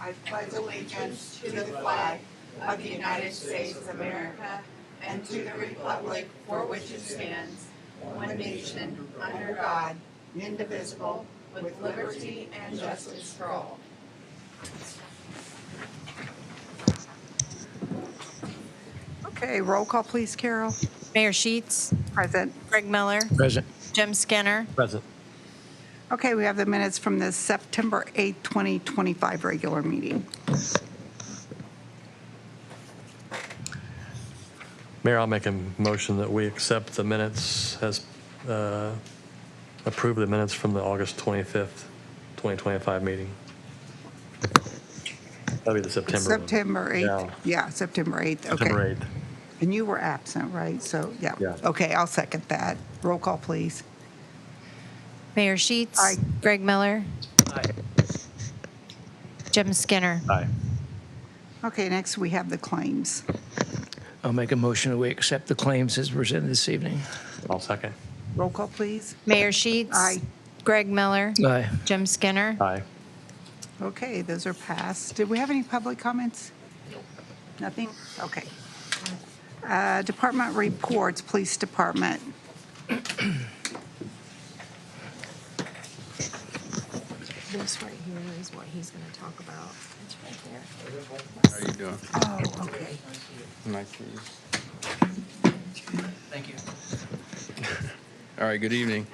I pledge allegiance to the flag of the United States of America and to the republic for which it stands, one nation, under God, indivisible, with liberty and justice for all. Okay, roll call, please, Carol. Mayor Sheets, Present. Greg Miller, Present. Jim Skinner. Present. Okay, we have the minutes from the September 8th, 2025 regular meeting. Mayor, I'll make a motion that we accept the minutes as approve the minutes from the August 25th, 2025 meeting. That'll be the September one. September 8th. Yeah, September 8th. Okay. September 8th. And you were absent, right? So, yeah. Yeah. Okay, I'll second that. Roll call, please. Mayor Sheets, Aye. Greg Miller, Aye. Jim Skinner. Aye. Okay, next we have the claims. I'll make a motion that we accept the claims as presented this evening. I'll second. Roll call, please. Mayor Sheets, Aye. Greg Miller, Aye. Jim Skinner. Aye. Okay, those are passed. Did we have any public comments? Nothing? Okay. Department reports, Police Department. This right here is what he's going to talk about. It's right there. How are you doing? Oh, okay. Nice to meet you. Thank you. All right, good evening.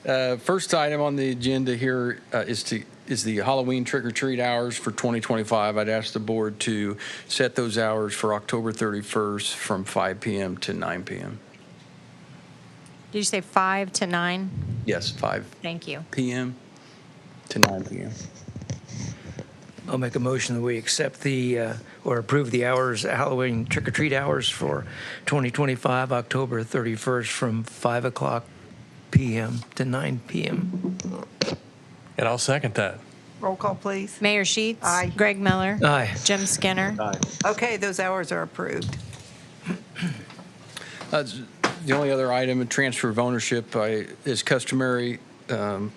First item on the agenda here is the Halloween trick-or-treat hours for 2025. I'd ask the board to set those hours for October 31st from 5 p.m. to 9 p.m. Did you say 5 to 9? Yes, 5 Thank you. p.m. to 9 p.m. I'll make a motion that we accept or approve the hours, Halloween trick-or-treat hours for 2025, October 31st from 5 o'clock p.m. to 9 p.m. And I'll second that. Roll call, please. Mayor Sheets, Aye. Greg Miller, Aye. Jim Skinner. Aye. Okay, those hours are approved. The only other item, a transfer of ownership, is customary when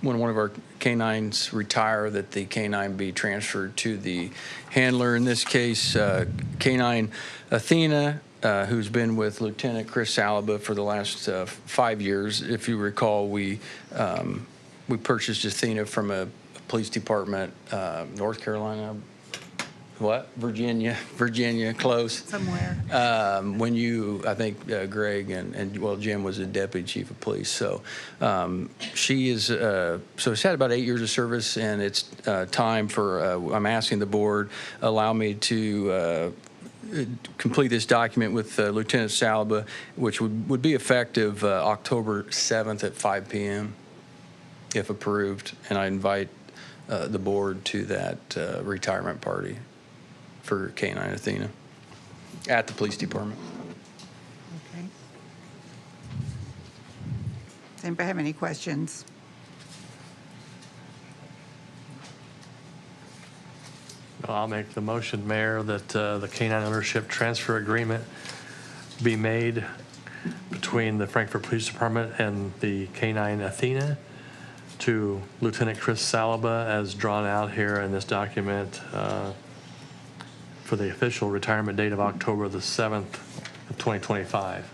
one of our canines retire, that the canine be transferred to the handler. In this case, canine Athena, who's been with Lieutenant Chris Salaba for the last 5 years. If you recall, we purchased Athena from a police department, North Carolina. What? Virginia, close. Somewhere. I think Greg and Jim was a deputy chief of police. So she is, so she's had about 8 years of service, and it's time for, I'm asking the board, allow me to complete this document with Lieutenant Salaba, which would be effective October 7th at 5 p.m. if approved. And I invite the board to that retirement party for Canine Athena at the police department. Okay. Does anybody have any questions? I'll make the motion, Mayor, that the canine ownership transfer agreement be made between the Frankfort Police Department and the canine Athena to Lieutenant Chris Salaba as drawn out here in this document for the official retirement date of October the 7th of 2025.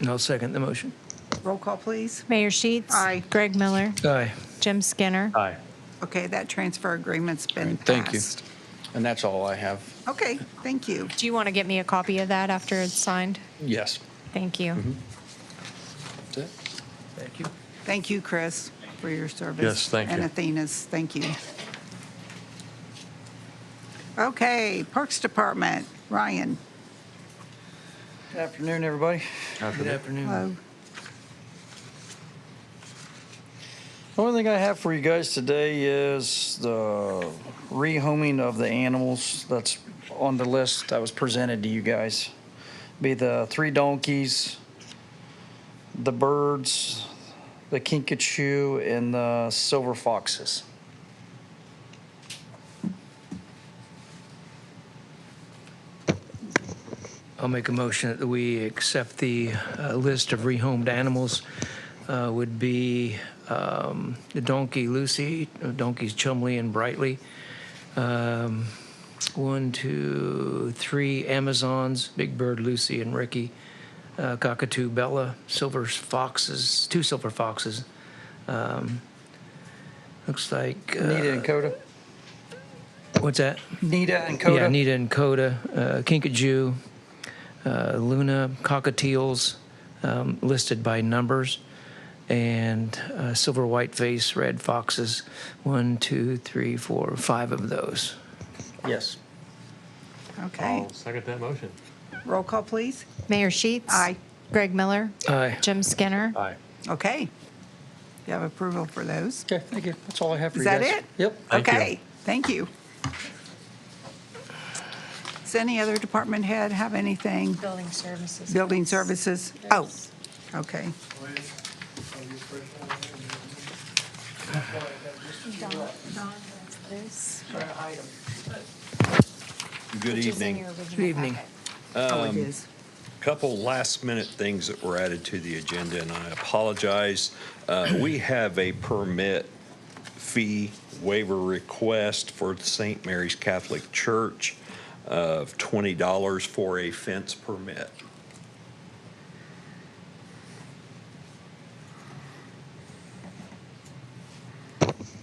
I'll second the motion. Roll call, please. Mayor Sheets, Aye. Greg Miller, Aye. Jim Skinner. Aye. Okay, that transfer agreement's been passed. Thank you. And that's all I have. Okay, thank you. Do you want to get me a copy of that after it's signed? Yes. Thank you. That's it. Thank you. Thank you, Chris, for your service. Yes, thank And you. Athena's, thank you. Okay, Parks Department, Ryan. Good afternoon, everybody. Good afternoon. Hello. The only thing I have for you guys today is the rehoming of the animals that's on the list that was presented to you guys. Be the 3 donkeys, the birds, the kinkajou, and the silver foxes. I'll make a motion that we accept the list of rehomed animals. Would be the donkey Lucy, donkeys Chumley and Brightly, 1, 2, 3 Amazons, Big Bird, Lucy, and Ricky. Cockatoo, Bella, two silver foxes. Looks like. Nita and Coda. What's that? Nita and Coda. Yeah, Nita and Coda, Kinkajou, Luna, cockatiels, listed by numbers, and silver whiteface, red foxes. 1, 2, 3, 4, 5 of those. Yes. Okay, I'll second that motion. roll call, please. Mayor Sheets. Aye. Greg Miller. Aye. Jim Skinner. Aye. Okay. You have approval for those? Okay, thank you. That's all I have for Is you that guys. it? Yep. Thank you. Okay, thank you. Does any other department head have anything? Building services. Building services? Oh, okay. Good evening. Good evening. Oh, it is. Couple last-minute things that were added to the agenda, and I apologize. We have a permit fee waiver request for the St. Mary's Catholic Church of $20 for a fence permit.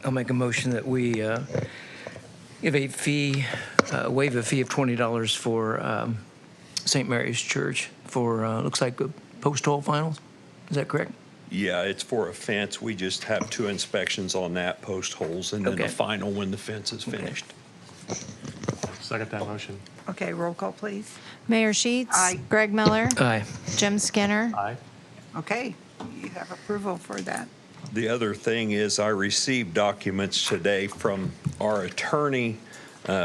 I'll make a motion that we give a fee, waive a fee of $20 for St. Mary's Church for, looks like post-hole finals. Is that correct? Yeah, it's for a fence. We just have 2 inspections on that, post holes, and then the Okay. final when the fence is Okay. finished. Second that motion. Okay, roll call, please. Mayor Sheets. Aye. Greg Miller. Aye. Jim Skinner. Aye. Okay, you have approval for that. The other thing is I received documents today from our attorney.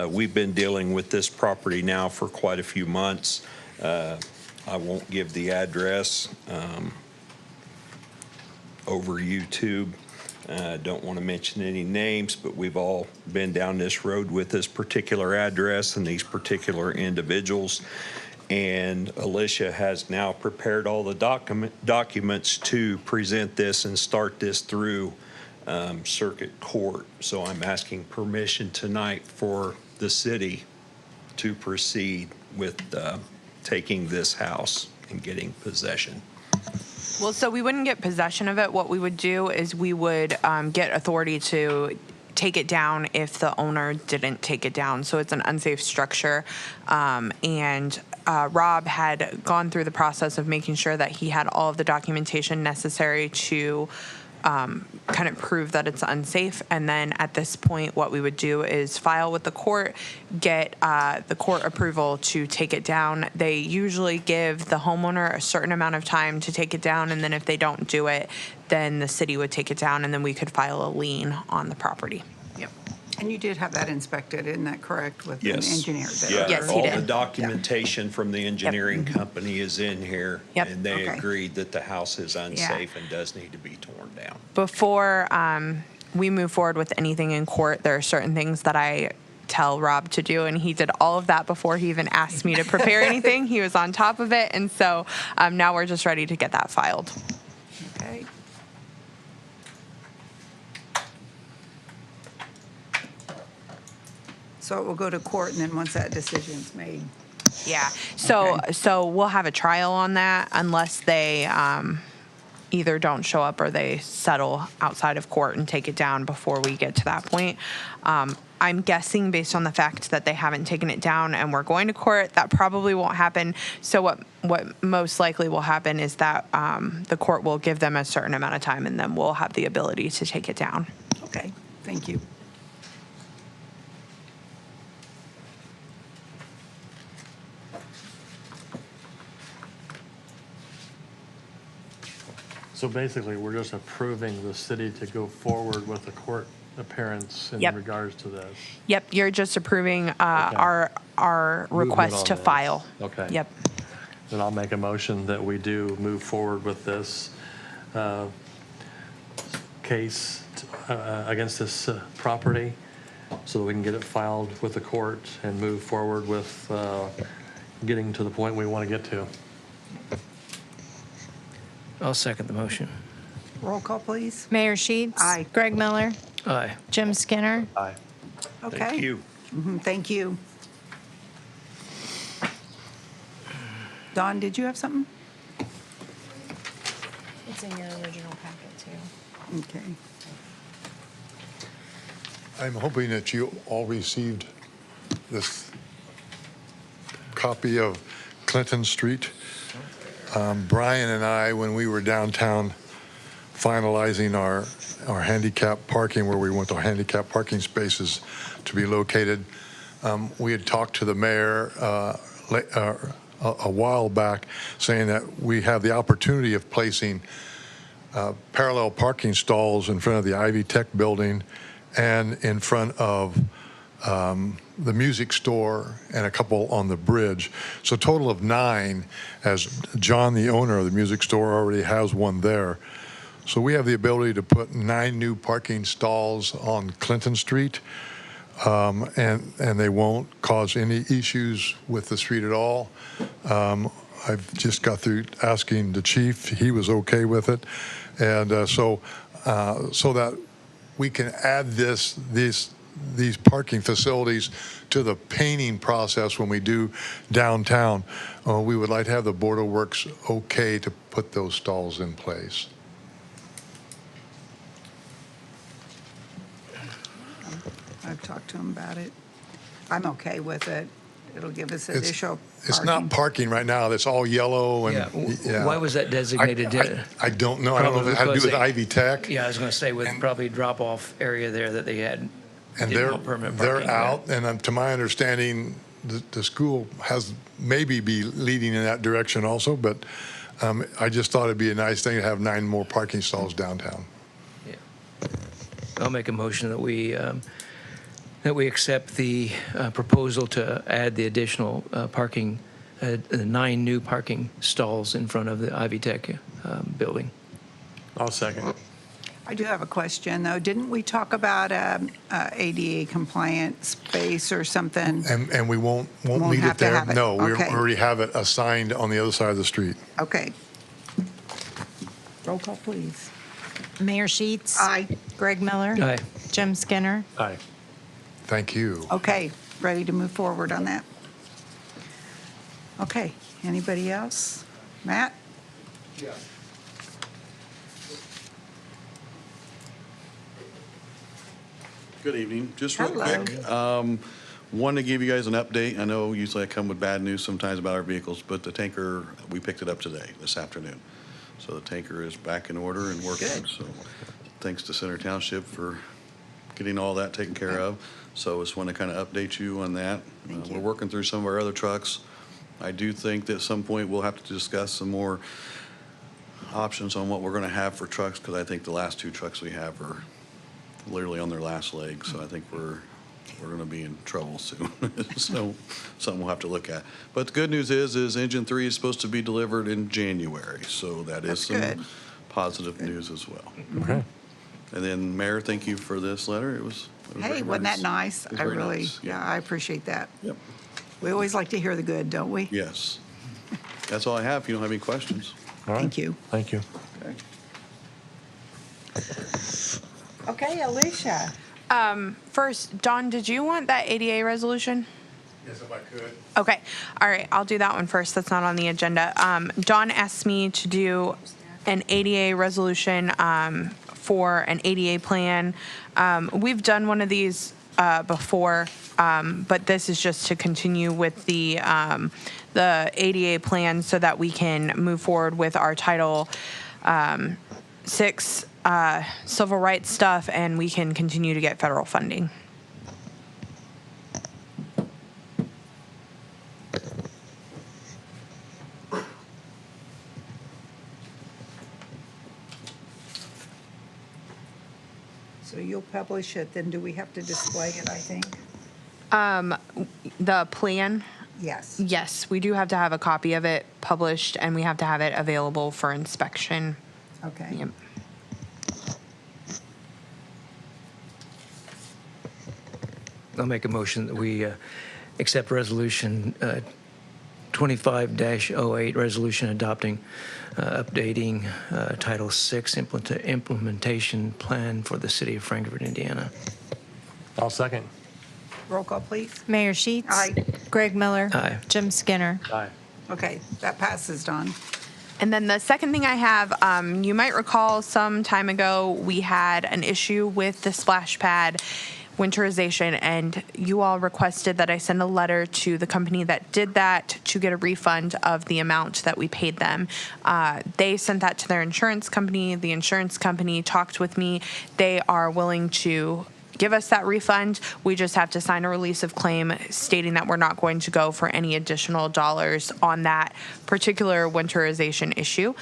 We've been dealing with this property now for quite a few months. I won't give the address over YouTube. Don't want to mention any names, but we've all been down this road with this particular address and these particular individuals. And Alicia has now prepared all the documents to present this and start this through circuit court. So I'm asking permission tonight for the city to proceed with taking this house and getting possession. Well, so we wouldn't get possession of it. What we would do is we would get authority to take it down if the owner didn't take it down. So it's an unsafe structure. And Rob had gone through the process of making sure that he had all of the documentation necessary to kind of prove that it's unsafe. And then at this point, what we would do is file with the court, get the court approval to take it down. They usually give the homeowner a certain amount of time to take it down. And then if they don't do it, then the city would take it down and then we could file a lien on the property. Yep. And you did have that inspected, isn't that correct, with an Yes. engineer there? Yeah, Yes, he all did. the documentation from the engineering company is in here. Yep. And they Okay. agreed that the house is unsafe and does need to be torn down. Before we move forward with anything in court, there are certain things that I tell Rob to do, and he did all of that before he even asked me to prepare anything. He was on top of it, and so now we're just ready to get that filed. Okay. So it will go to court, and then once that decision's made, Yeah. So Okay. so we'll have a trial on that unless they either don't show up or they settle outside of court and take it down before we get to that point. I'm guessing based on the fact that they haven't taken it down and we're going to court, that probably won't happen. So what most likely will happen is that the court will give them a certain amount of time and then we'll have the ability to take it down. okay, thank you. So basically, we're just approving the city to go forward with a court appearance in Yep. regards to this. Yep, you're just approving our request on to this. file. Okay. Yep. Then I'll make a motion that we do move forward with this case against this property so that we can get it filed with the court and move forward with getting to the point we want to get to. I'll second the motion. Roll call, please. Mayor Sheets. Aye. Greg Miller. Aye. Jim Skinner. Aye. Okay. Thank you. Thank you. Don, did you have something? It's in your original packet too. Okay. I'm hoping that you all received this copy of Clinton Street. Brian and I, when we were downtown finalizing our handicap parking, where we want the handicap parking spaces to be located, we had talked to the mayor a while back saying that we have the opportunity of placing parallel parking stalls in front of the Ivy Tech building and in front of the music store and a couple on the bridge. So a total of 9, as John, the owner of the music store, already has one there. So we have the ability to put 9 new parking stalls on Clinton Street, and they won't cause any issues with the street at all. I've just got through asking the chief; he was okay with it, and so that we can add these parking facilities to the painting process when we do downtown. We would like to have the Board of Works okay to put those stalls in place. I've talked to him about it. I'm okay with it. It'll give us additional It's not parking right now. That's all yellow and Yeah. Why was that designated? I don't know. I don't know if it had to do with Ivy Tech. Yeah, I was going to say with probably drop-off area there that they had. And didn't want permanent they're parking. out, and to my understanding, the school has maybe be leading in that direction also, but I just thought it'd be a nice thing to have 9 more parking stalls downtown. Yeah. I'll make a motion that we accept the proposal to add the additional parking, 9 new parking stalls in front of the Ivy Tech building. I'll second. I do have a question, though. Didn't we talk about ADA compliant space or something? And we won't Won't leave have it to there. have it. No, we Okay. already have it assigned on the other side of the street. Okay. Roll call, please. Mayor Sheets. Aye. Greg Miller. Aye. Jim Skinner. Aye. Thank you. Okay, ready to move forward on that? Okay, anybody else? Matt? Good evening. Just real Hello. quick, wanted to give you guys an update. I know usually I come with bad news sometimes about our vehicles, but the tanker, we picked it up today, this afternoon. So the tanker is back in order and working. Good. So thanks to Center Township for getting all that taken care of. So just want to kind of update you on that. Thank you. We're working through some of our other trucks. I do think that at some point we'll have to discuss some more options on what we're going to have for trucks, because I think the last 2 trucks we have are literally on their last leg, so I think we're going to be in trouble soon. So something we'll have to look at. But the good news is Engine 3 is supposed to be delivered in January, so that That's is some good. positive news as well. Okay. And then Mayor, thank you for this letter. It was Hey, very wasn't that nice? It was I very really, nice. yeah, I appreciate that. Yep. We always like to hear the good, don't we? Yes. That's all I have. If you don't have any questions. All right. Thank you. Thank you. Okay, Alicia. First, Don, did you want that ADA resolution? Yes, if I could. Okay. All right. I'll do that one first. That's not on the agenda. Don asked me to do an ADA resolution for an ADA plan. We've done one of these before, but this is just to continue with the ADA plan so that we can move forward with our Title 6 civil rights stuff, and we can continue to get federal funding. So you'll publish it, then do we have to display it, I think? The plan, Yes. yes, we do have to have a copy of it published, and we have to have it available for inspection. Okay. Yep. I'll make a motion that we accept resolution 25-08, resolution adopting, updating Title VI implementation plan for the city of Frankfort, Indiana. I'll second. Roll call, please. Mayor Sheets. Aye. Greg Miller. Aye. Jim Skinner. Aye. Okay, that passes, Don. And then the second thing I have, you might recall some time ago, we had an issue with the splash pad winterization, and you all requested that I send a letter to the company that did that to get a refund of the amount that we paid them. They sent that to their insurance company. The insurance company talked with me. They are willing to give us that refund. We just have to sign a release of claim stating that we're not going to go for any additional dollars on that particular winterization issue.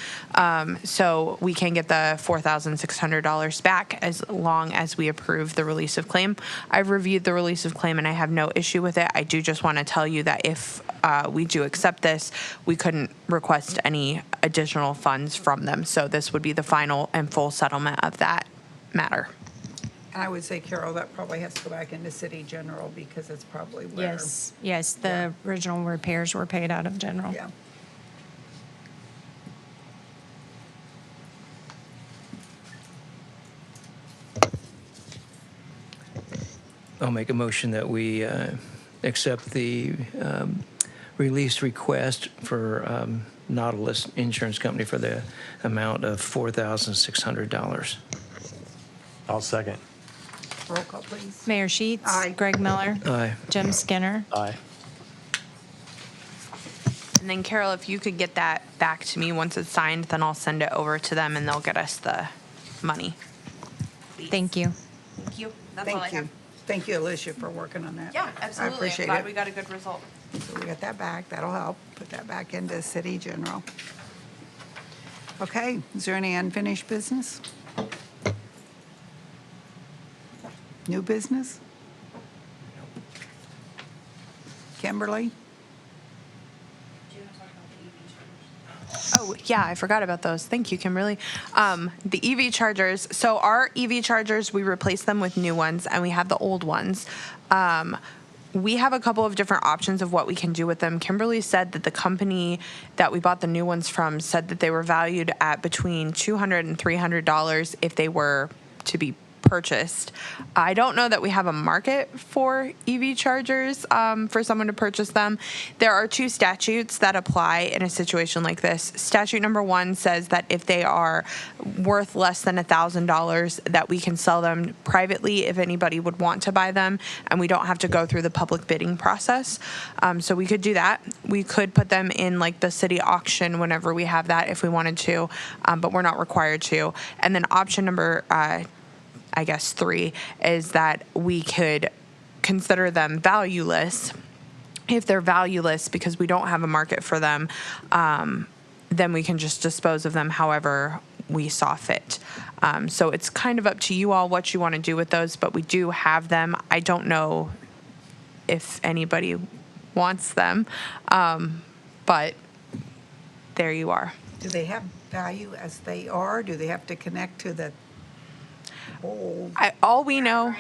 So we can get the $4,600 back as long as we approve the release of claim. I've reviewed the release of claim and I have no issue with it. I do just want to tell you that if we do accept this, we couldn't request any additional funds from them. So this would be the final and full settlement of that matter. I would say, Carol, that probably has to go back into city general because it's probably where. Yes, the original repairs were paid out of general. Yeah. I'll make a motion that we accept the release request for Nautilus Insurance Company for the amount of $4,600. I'll second. Roll call, please. Mayor Sheets. Aye. Greg Miller. Aye. Jim Skinner. Aye. And then Carol, if you could get that back to me once it's signed, then I'll send it over to them and they'll get us the money. Please. Thank you. Thank you. That's all I Thank you. have. Thank you, Alicia, for working on that. Yeah, I absolutely. appreciate I'm glad it. we got a good result. So we got that back. That'll help. Put that back into city general. Okay, is there any unfinished business? New business? Kimberly? Oh, yeah, I forgot about those. Thank you, Kimberly. The EV chargers. So our EV chargers, we replace them with new ones, and we have the old ones. We have a couple of different options of what we can do with them. Kimberly said that the company that we bought the new ones from said that they were valued at between $200 and $300 if they were to be purchased. I don't know that we have a market for EV chargers for someone to purchase them. There are two statutes that apply in a situation like this. Statute number 1 says that if they are worth less than $1,000, that we can sell them privately if anybody would want to buy them, and we don't have to go through the public bidding process. So we could do that. We could put them in like the city auction whenever we have that if we wanted to, but we're not required to. And then option number 3 is that we could consider them valueless. If they're valueless because we don't have a market for them, then we can just dispose of them however we saw fit. So it's kind of up to you all what you want to do with those, but we do have them. I don't know if anybody wants them, but there you are. Do they have value as they are? Do they have to connect to the old? All we know.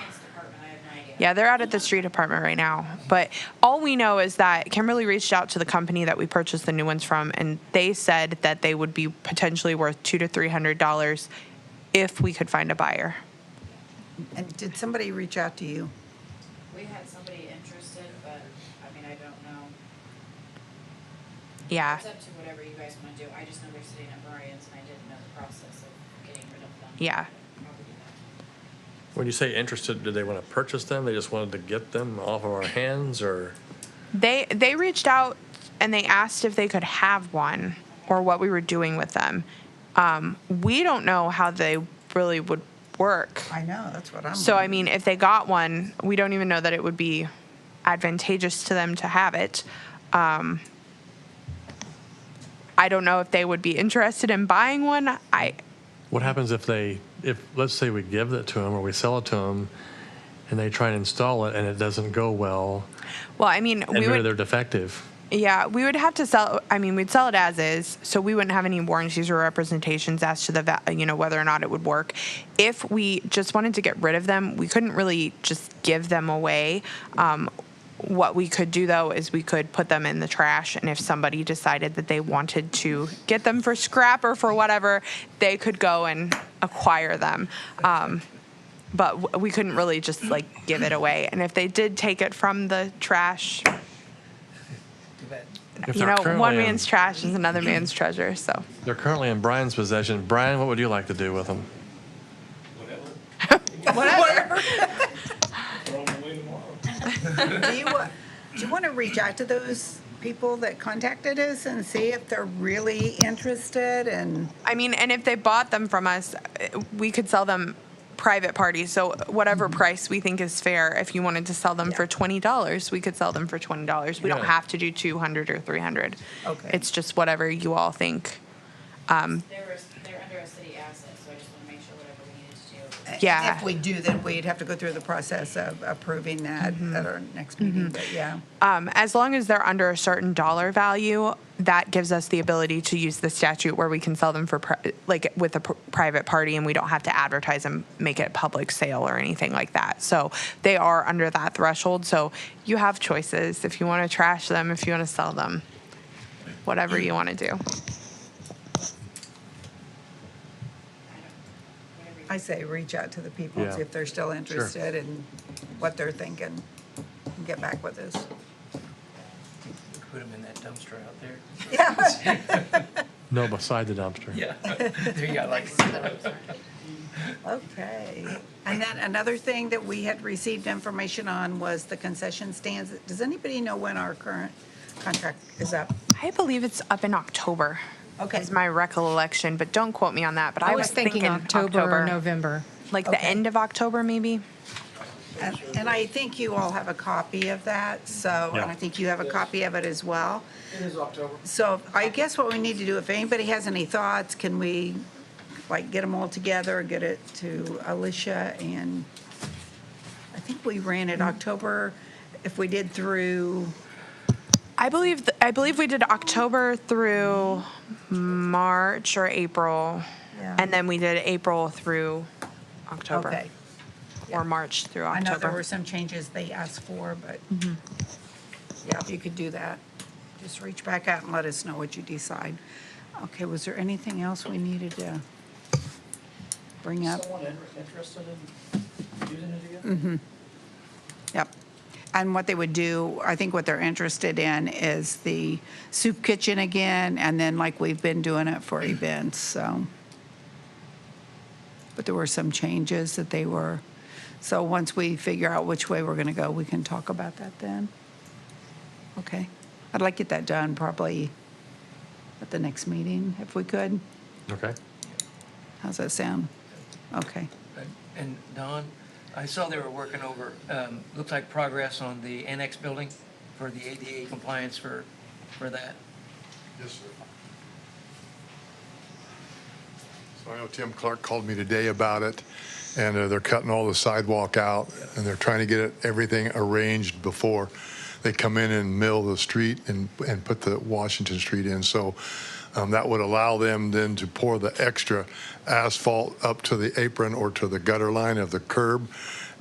Yeah, they're out at the street department right now. But all we know is that Kimberly reached out to the company that we purchased the new ones from, and they said that they would be potentially worth $200 to $300 if we could find a buyer. And did somebody reach out to you? We had somebody interested, but I mean, I don't know. Yeah. It's up to whatever you guys want to do. I just know they're sitting at Brian's, and I didn't know the process of getting rid of them. Yeah. When you say interested, did they want to purchase them? They just wanted to get them off of our hands, or? They reached out and they asked if they could have one or what we were doing with them. We don't know how they really would work. I know, that's what I'm. So, I mean, if they got one, we don't even know that it would be advantageous to them to have it. I don't know if they would be interested in buying one. What happens if let's say we give it to them or we sell it to them and they try and install it and it doesn't go well? Well, I mean, maybe they're defective. Yeah, we would have to sell. I mean, we'd sell it as is, so we wouldn't have any warranties or representations as to the whether or not it would work. If we just wanted to get rid of them, we couldn't really just give them away. What we could do, though, is we could put them in the trash, and if somebody decided that they wanted to get them for scrap or for whatever, they could go and acquire them. but we couldn't really just like give it away. And if they did take it from the trash, If you they're know, currently one in- man's trash is another man's treasure. So They're currently in Brian's possession. Brian, what would you like to do with them? Whatever. Do you want to reach out to those people that contacted us and see if they're really interested? And I mean, and if they bought them from us, we could sell them private parties. So whatever price we think is fair. If you wanted to sell them for $20, we could sell them for $20. We don't Yeah. have to do 200 or 300. Okay. It's just whatever you all think. They're under a city asset, so I just want to make sure whatever we needed to do. Yeah. if we do, then we'd have to go through the process of approving that at our next meeting. But yeah. As long as they're under a certain dollar value, that gives us the ability to use the statute where we can sell them for like with a private party, and we don't have to advertise them, make it a public sale or anything like that. So they are under that threshold. So you have choices if you want to trash them, if you want to sell them, whatever you want to do. I say reach out to the people, Yeah. see if they're still interested in what they're thinking, and get back with us. Put them in that dumpster out there. Yeah. No, beside the dumpster. Yeah. There you go, like. Okay. And then another thing that we had received information on was the concession stands. Does anybody know when our current contract is up? I believe it's up in October. Okay. Is my recollection, but don't quote me on that. But I was thinking October or November. Like the Okay. end of October, maybe. And I think you all have a copy of that, so, Yeah. and I think you have a copy of it as well. It is October. So I guess what we need to do, if anybody has any thoughts, can we, like, get them all together, get it to Alicia, and I think we ran it October, if we did through, I believe we did October through March or April, Yeah. and then we did April through October, okay. or March through I know there October. were some changes they asked for, but, yeah, if you could do that, just reach back out and let us know what you decide. Okay, was there anything else we needed to bring up? Someone interested in using it again? Yep. And what they would do, I think what they're interested in is the soup kitchen again, and then like we've been doing it for events, so. But there were some changes that they were, so once we figure out which way we're gonna go, we can talk about that then. Okay. I'd like to get that done probably at the next meeting, if we could. Okay. How's that sound? Okay. And Don, I saw they were working over, looks like progress on the annex building for the ADA compliance for that. Yes, sir. So I know Tim Clark called me today about it, and they're cutting all the sidewalk out, and they're trying to get everything arranged before they come in and mill the street and put the Washington Street in. So that would allow them then to pour the extra asphalt up to the apron or to the gutter line of the curb,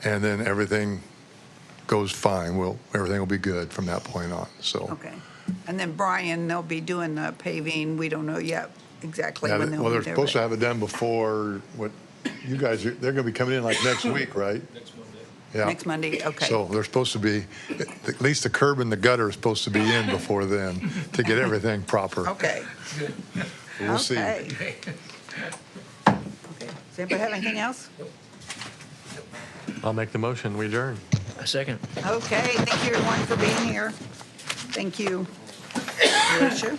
and then everything goes fine. Everything will be good from that point on, so. Okay. And then Brian, they'll be doing the paving. We don't know yet exactly Yeah, when they'll well, be they're there. supposed to but- have it done before, what, you guys, they're gonna be coming in like next week, right? Next Monday. Yeah. Next Monday, okay. So they're supposed to be, at least the curb and the gutter is supposed to be in before then to get everything proper. Okay. We'll see. Okay. Okay. Does anybody have anything else? I'll make the motion. We adjourn. A second. Okay, thank you everyone for being here. Thank you. Alicia?